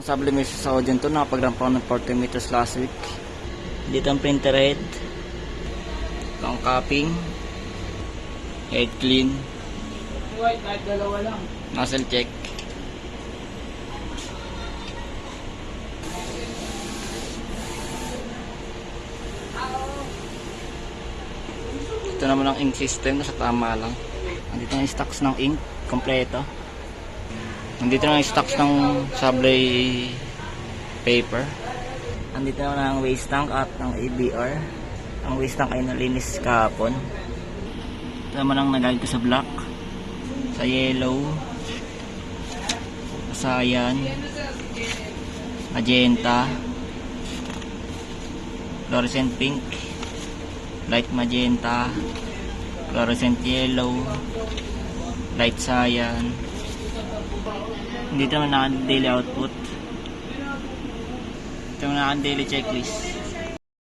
Ang sublimation sa audio to, nakapag-ramp ako ng 40 meters last week. Dito ang printer head, long capping, head clean, Kahit dalawa lang. nozzle check. Ito naman ang ink system, nasa tama lang. Nandito na yung stocks ng ink, kompleto. Nandito na yung stocks ng sablay paper. Nandito naman ang waste tank at ang ABR. Ang waste tank ay nalinis kahapon. Ito naman ang nagalit ko sa black, sa yellow, sa cyan, magenta, fluorescent pink, light magenta, fluorescent yellow, light cyan. Dito naman naka daily output. Ito naman naka daily checklist.